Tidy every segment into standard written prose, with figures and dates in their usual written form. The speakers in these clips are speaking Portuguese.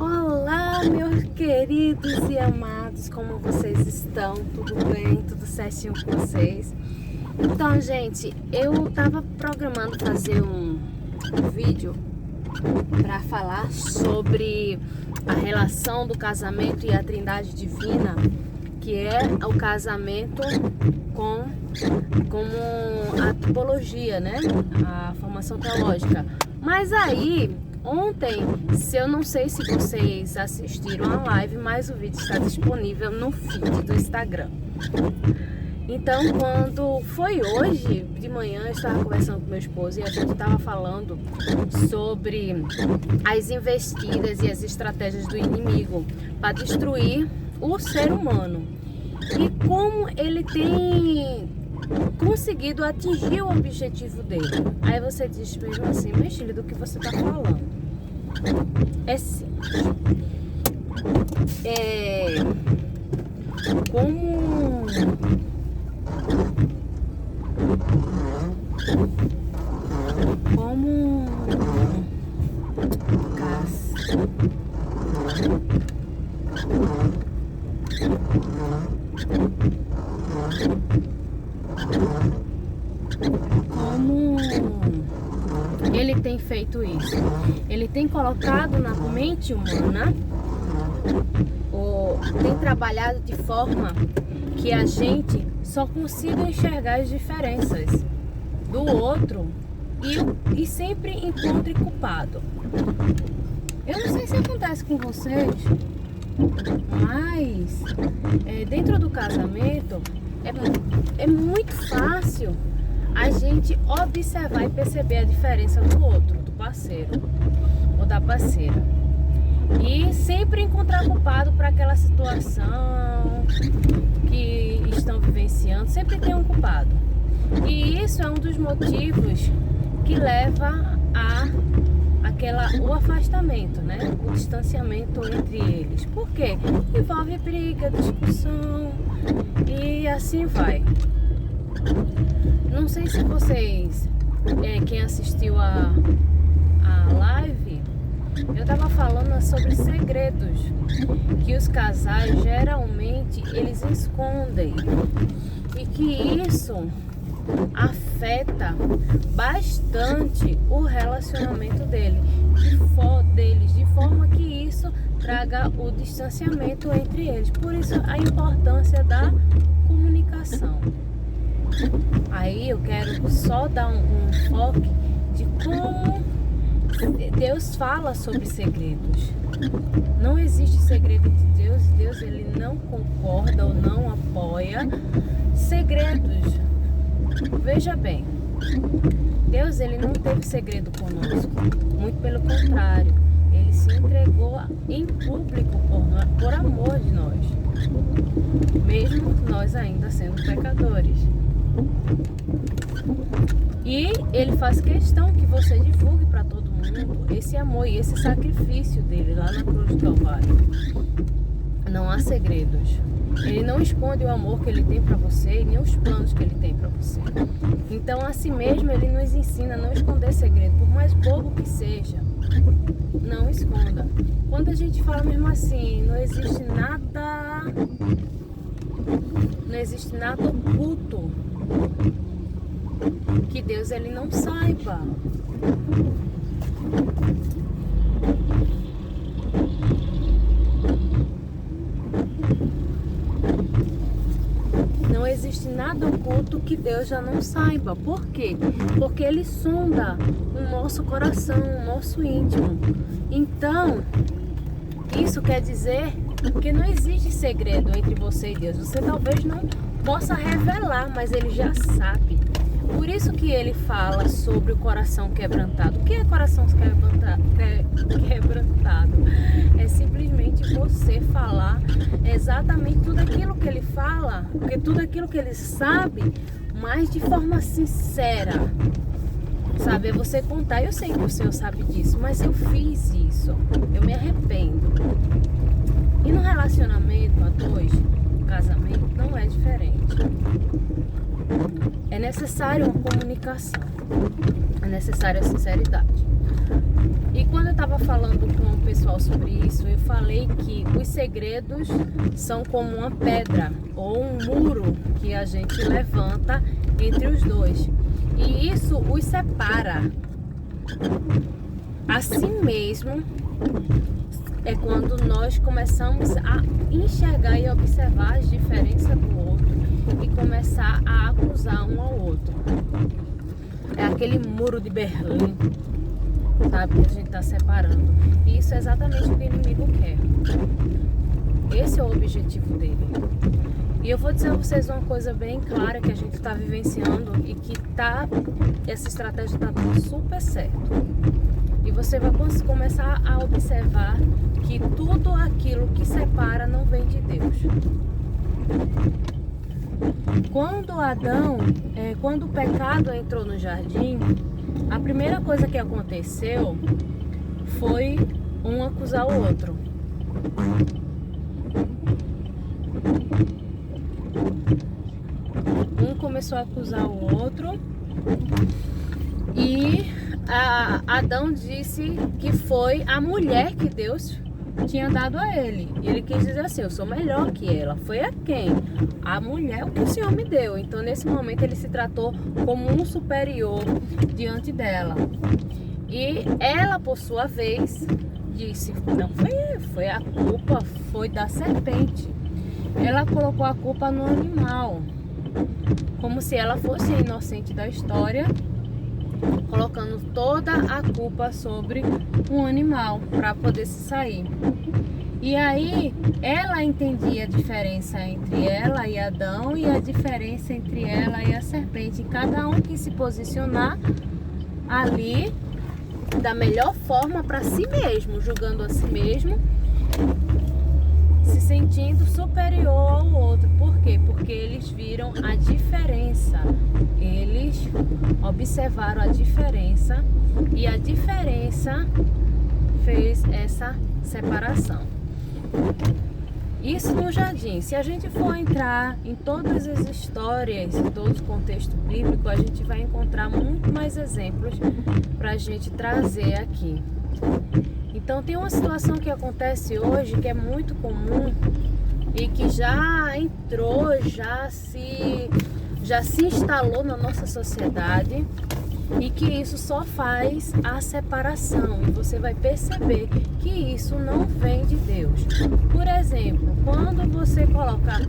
Olá, meus queridos e amados, como vocês estão? Tudo bem? Tudo certinho com vocês? Então, gente, eu tava programando fazer um vídeo para falar sobre a relação do casamento e a Trindade Divina, que é o casamento como a tipologia, né? A formação teológica. Mas aí, ontem, eu não sei se vocês assistiram a live, mas o vídeo está disponível no feed do Instagram. Então, quando foi hoje de manhã, eu estava conversando com meu esposo e a gente estava falando sobre as investidas e as estratégias do inimigo para destruir o ser humano e como ele tem conseguido atingir o objetivo dele. Aí você diz mesmo assim, mas filho, do que você está falando? É simples. Como ele tem feito isso? Ele tem colocado na mente humana, ou tem trabalhado de forma que a gente só consiga enxergar as diferenças do outro e sempre encontre culpado. Eu não sei se acontece com vocês, mas dentro do casamento é muito fácil a gente observar e perceber a diferença do outro, do parceiro ou da parceira, e sempre encontrar culpado para aquela situação que estão vivenciando. Sempre tem um culpado, e isso é um dos motivos que leva o afastamento, né? O distanciamento entre eles. Por quê? Envolve briga, discussão e assim vai. Não sei se vocês, quem assistiu a live, eu tava falando sobre segredos que os casais geralmente eles escondem e que isso afeta bastante o relacionamento deles, de forma que isso traga o distanciamento entre eles. Por isso a importância da comunicação. Aí eu quero só dar um enfoque de como Deus fala sobre segredos. Não existe segredo de Deus. Deus ele não concorda ou não apoia segredos. Veja bem, Deus ele não teve segredo conosco, muito pelo contrário, ele se entregou em público por amor de nós, mesmo nós ainda sendo pecadores. E ele faz questão que você divulgue para todo mundo esse amor e esse sacrifício dele lá na cruz do Calvário. Não há segredos. Ele não esconde o amor que ele tem para você e nem os planos que ele tem para você. Então, assim mesmo, ele nos ensina a não esconder segredo, por mais bobo que seja. Não esconda. Quando a gente fala mesmo assim, não existe nada oculto que Deus ele não saiba. Não existe nada oculto que Deus já não saiba. Por quê? Porque Ele sonda o nosso coração, o nosso íntimo. Então, isso quer dizer que não existe segredo entre você e Deus. Você talvez não possa revelar, mas Ele já sabe. Por isso que Ele fala sobre o coração quebrantado. O que é coração quebrantado? É simplesmente você falar exatamente tudo aquilo que Ele fala, porque tudo aquilo que Ele sabe, mas de forma sincera. Sabe, é você contar, eu sei que o Senhor sabe disso, mas eu fiz isso, eu me arrependo. E no relacionamento a dois, no casamento, não é diferente. É necessário uma comunicação. É necessária a sinceridade. E quando eu estava falando com o pessoal sobre isso, eu falei que os segredos são como uma pedra ou um muro que a gente levanta entre os dois. E isso os separa. Assim mesmo é quando nós começamos a enxergar e observar as diferenças do outro e começar a acusar um ao outro. É aquele muro de Berlim, sabe, que a gente está separando. E isso é exatamente o que o inimigo quer. Esse é o objetivo dele. E eu vou dizer a vocês uma coisa bem clara que a gente está vivenciando e que essa estratégia está dando super certo. E você vai começar a observar que tudo aquilo que separa não vem de Deus. Quando o pecado entrou no jardim, a primeira coisa que aconteceu foi um acusar o outro. Um começou a acusar o outro e Adão disse que foi a mulher que Deus tinha dado a ele. E ele quis dizer assim: eu sou melhor que ela. Foi a quem? A mulher, o que o Senhor me deu. Então nesse momento ele se tratou como um superior diante dela. E ela, por sua vez, disse: não foi a culpa, foi da serpente. Ela colocou a culpa no animal, como se ela fosse a inocente da história, colocando toda a culpa sobre um animal para poder se sair. E aí ela entendia a diferença entre ela e Adão e a diferença entre ela e a serpente. E cada um quis se posicionar ali da melhor forma para si mesmo, julgando a si mesmo, se sentindo superior ao outro. Por quê? Porque eles viram a diferença. Eles observaram a diferença e a diferença fez essa separação. Isso no jardim. Se a gente for entrar em todas as histórias, em todo o contexto bíblico, a gente vai encontrar muito mais exemplos para a gente trazer aqui. Então tem uma situação que acontece hoje que é muito comum e que já entrou, já se instalou na nossa sociedade, e que isso só faz a separação, e você vai perceber que isso não vem de Deus. Por exemplo, quando você coloca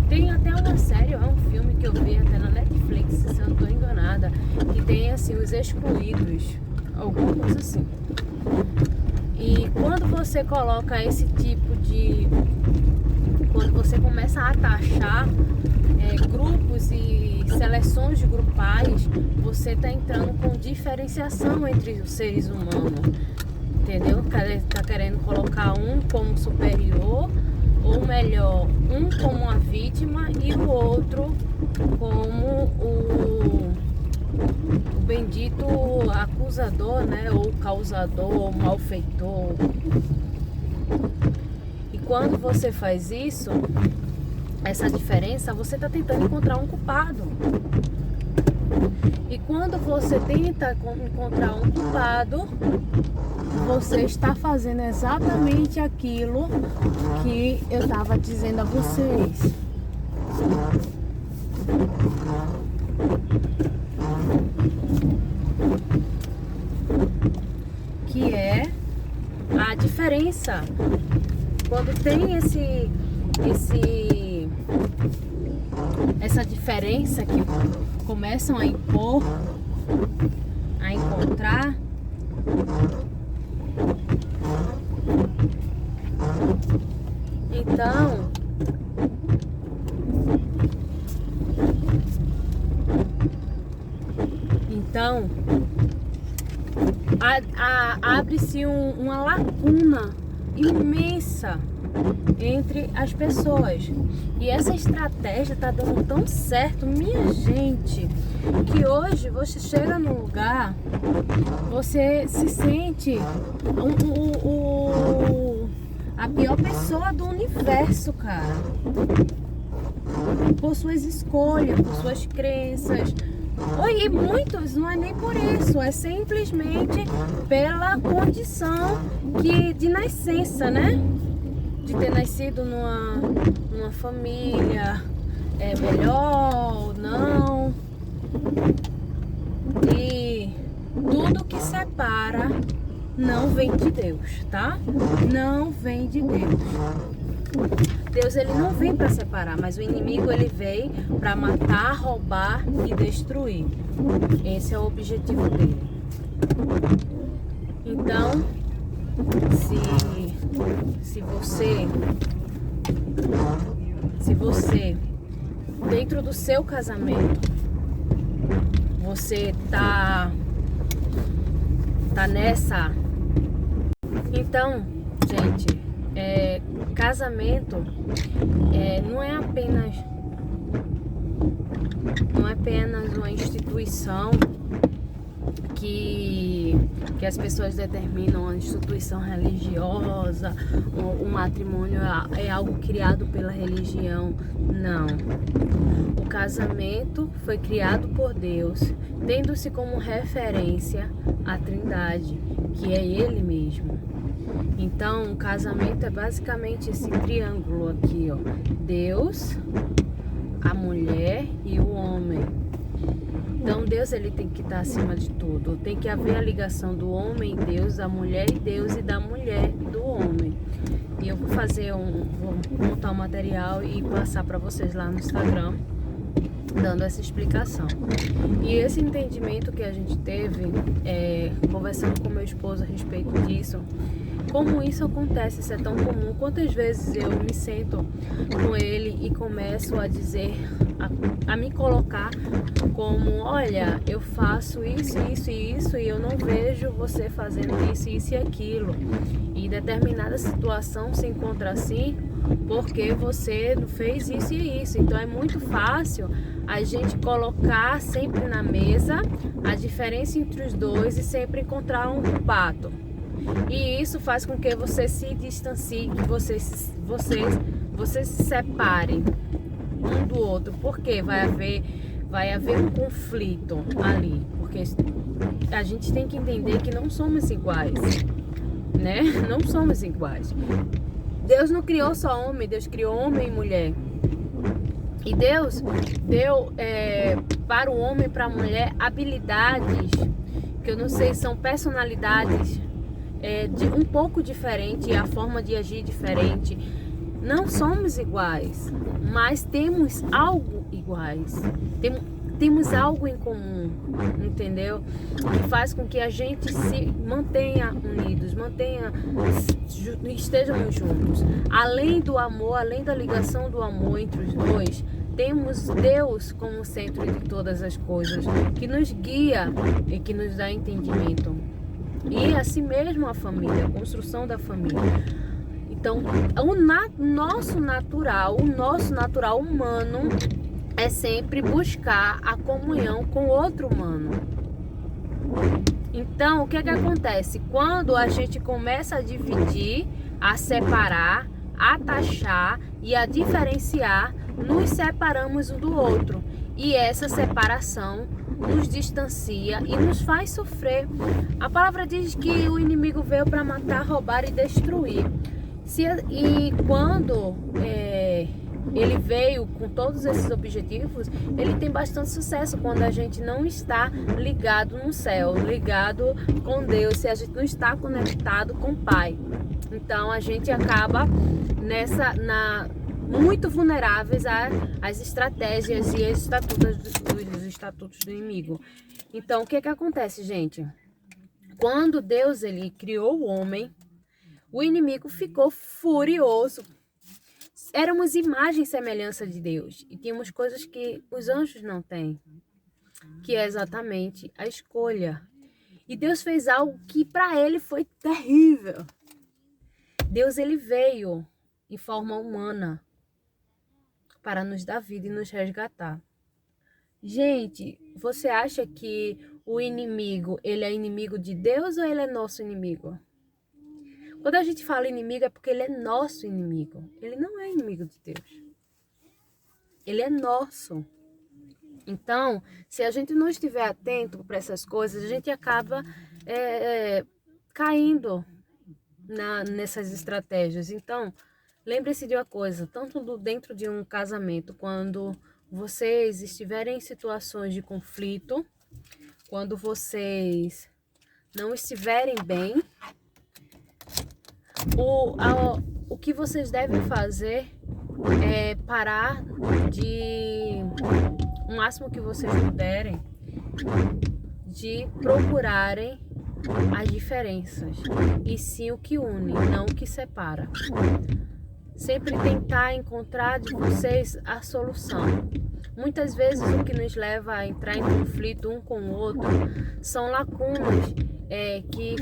tem até uma série, um filme que eu vi até na Netflix, se eu não estou enganada, que tem assim os excluídos, alguma coisa assim. E quando você coloca esse tipo de... quando você começa a taxar grupos e seleções de grupais, você está entrando com diferenciação entre os seres humanos, entendeu? Está querendo colocar um como superior, ou melhor, um como uma vítima e o outro como o bendito acusador, né? Ou causador, ou malfeitor. E quando você faz isso, essa diferença, você está tentando encontrar um culpado. E quando você tenta encontrar um culpado, você está fazendo exatamente aquilo que eu estava dizendo a vocês. Que é a diferença. Quando tem essa diferença que começam a impor, a encontrar, então abre-se uma lacuna imensa entre as pessoas. E essa estratégia tá dando tão certo, minha gente, que hoje você chega num lugar, você se sente a pior pessoa do universo, cara. Por suas escolhas, por suas crenças, E muitos não é nem por isso, é simplesmente pela condição de nascença, né? De ter nascido numa família melhor ou não. E tudo que separa não vem de Deus, tá? Não vem de Deus. Deus, ele não vem para separar, mas o inimigo, ele vem para matar, roubar e destruir. Esse é o objetivo dele. Então, se você dentro do seu casamento, você tá nessa. Então, gente, casamento não é apenas uma instituição que as pessoas determinam, uma instituição religiosa, o matrimônio é algo criado pela religião. Não. O casamento foi criado por Deus, tendo-se como referência a Trindade, que é Ele mesmo. Então, o casamento é basicamente esse triângulo aqui, ó. Deus, a mulher e o homem. Então, Deus, ele tem que estar acima de tudo. Tem que haver a ligação do homem e Deus, da mulher e Deus e da mulher e do homem. E eu vou montar um material e passar para vocês lá no Instagram, dando essa explicação. E esse entendimento que a gente teve, conversando com meu esposo a respeito disso, como isso acontece, isso é tão comum. Quantas vezes eu me sento com ele e começo a dizer, a me colocar como, olha, eu faço isso, isso e isso, e eu não vejo você fazendo isso, isso e aquilo. E determinada situação se encontra assim porque você fez isso e isso. Então é muito fácil a gente colocar sempre na mesa a diferença entre os dois e sempre encontrar um culpado. E isso faz com que você se distancie, que vocês se separem um do outro, porque vai haver um conflito ali, porque a gente tem que entender que não somos iguais, né? Não somos iguais. Deus não criou só homem, Deus criou homem e mulher. E Deus deu para o homem e para a mulher habilidades, que eu não sei, são personalidades de um pouco diferente, a forma de agir diferente. Não somos iguais, mas temos algo iguais. Temos algo em comum, entendeu? Que faz com que a gente se mantenha unidos, estejamos juntos. Além do amor, além da ligação do amor entre os dois, temos Deus como centro de todas as coisas, que nos guia e que nos dá entendimento. E assim mesmo a família, a construção da família. Então, o nosso natural humano é sempre buscar a comunhão com outro humano. Então, o que acontece? Quando a gente começa a dividir, a separar, a taxar e a diferenciar, nos separamos um do outro. E essa separação nos distancia e nos faz sofrer. A palavra diz que o inimigo veio para matar, roubar e destruir. E quando ele veio com todos esses objetivos, ele tem bastante sucesso quando a gente não está ligado no céu, ligado com Deus, se a gente não está conectado com o Pai. Então a gente acaba muito vulneráveis às estratégias e aos estatutos do inimigo. Então o que acontece, gente? Quando Deus ele criou o homem, o inimigo ficou furioso. Éramos imagem e semelhança de Deus. E tínhamos coisas que os anjos não têm. Que é exatamente a escolha. E Deus fez algo que para ele foi terrível. Deus ele veio em forma humana para nos dar vida e nos resgatar. Gente, você acha que o inimigo, ele é inimigo de Deus ou ele é nosso inimigo? Quando a gente fala inimigo é porque ele é nosso inimigo. Ele não é inimigo de Deus. Ele é nosso. Então, se a gente não estiver atento para essas coisas, a gente acaba caindo nessas estratégias. Então, lembre-se de uma coisa, tanto dentro de um casamento, quando vocês estiverem em situações de conflito, quando vocês não estiverem bem, o que vocês devem fazer é parar de, o máximo que vocês puderem, de procurarem as diferenças, e sim o que une, não o que separa. Sempre tentar encontrar de vocês a solução. Muitas vezes o que nos leva a entrar em conflito um com o outro são lacunas que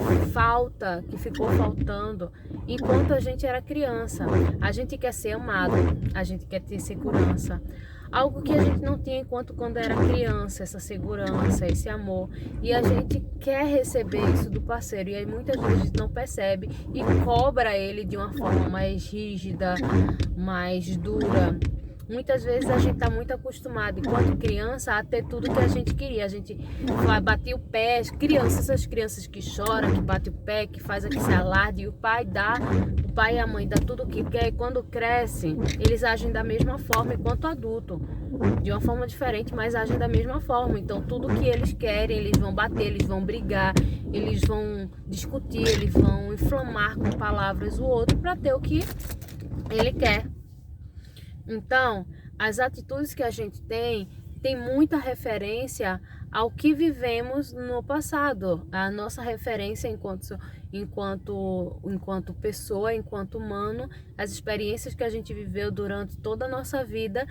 ficou faltando enquanto a gente era criança. A gente quer ser amado, a gente quer ter segurança. Algo que a gente não tinha enquanto quando era criança, essa segurança, esse amor. E a gente quer receber isso do parceiro. E aí muitas vezes a gente não percebe e cobra ele de uma forma mais rígida, mais dura. Muitas vezes a gente está muito acostumado, enquanto criança, a ter tudo que a gente queria. A gente batia o pé, essas crianças que choram, que batem o pé, que faz aquele alarde, e o pai e a mãe dá tudo o que quer. E quando crescem, eles agem da mesma forma enquanto adulto. De uma forma diferente, mas agem da mesma forma. Então tudo que eles querem, eles vão bater, eles vão brigar, eles vão discutir, eles vão inflamar com palavras o outro para ter o que ele quer. Então, as atitudes que a gente tem muita referência ao que vivemos no passado. A nossa referência enquanto pessoa, enquanto humano, as experiências que a gente viveu durante toda a nossa vida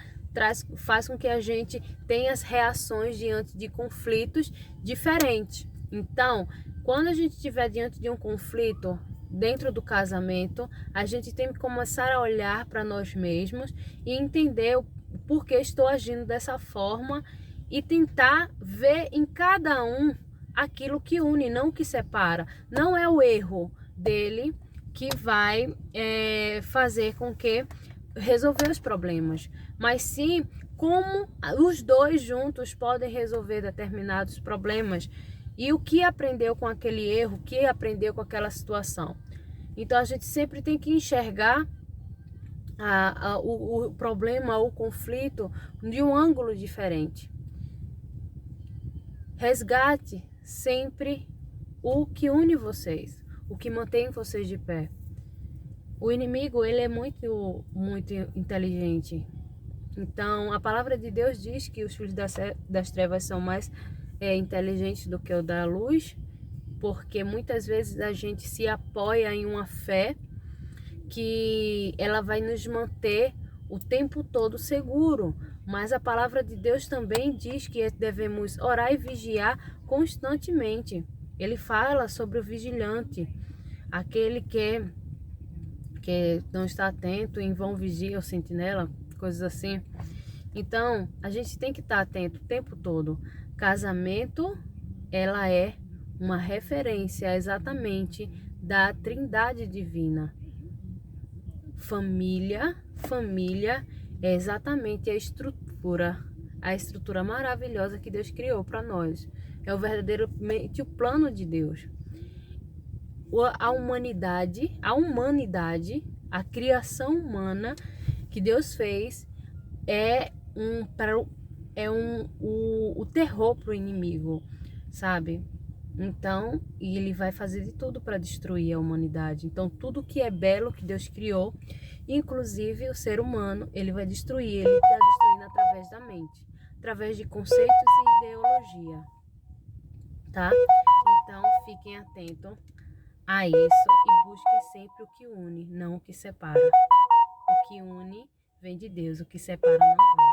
faz com que a gente tenha as reações diante de conflitos diferentes. Então, quando a gente estiver diante de um conflito dentro do casamento, a gente tem que começar a olhar para nós mesmos e entender o porquê estou agindo dessa forma e tentar ver em cada um aquilo que une, não o que separa. Não é o erro dele que vai fazer com que resolver os problemas, mas sim como os dois juntos podem resolver determinados problemas e o que aprendeu com aquele erro, o que aprendeu com aquela situação. Então a gente sempre tem que enxergar o problema, o conflito de um ângulo diferente. Resgate sempre o que une vocês, o que mantém vocês de pé. O inimigo, ele é muito inteligente. Então, a palavra de Deus diz que os filhos das trevas são mais inteligentes do que o da luz, porque muitas vezes a gente se apoia em uma fé que ela vai nos manter o tempo todo seguro. Mas a palavra de Deus também diz que devemos orar e vigiar constantemente. Ele fala sobre o vigilante, aquele que não está atento, em vão vigia o sentinela, coisas assim. Então, a gente tem que estar atento o tempo todo. Casamento, ela é uma referência exatamente da Trindade Divina. Família é exatamente a estrutura maravilhosa que Deus criou para nós. É verdadeiramente o plano de Deus. A humanidade, a criação humana que Deus fez o terror para o inimigo, sabe? Então, ele vai fazer de tudo para destruir a humanidade. Então, tudo que é belo que Deus criou, inclusive o ser humano, ele vai destruir. Ele está destruindo através da mente, através de conceitos e ideologia, tá? Então, fiquem atentos a isso e busquem sempre o que une, não o que separa. O que une vem de Deus, o que separa não vem.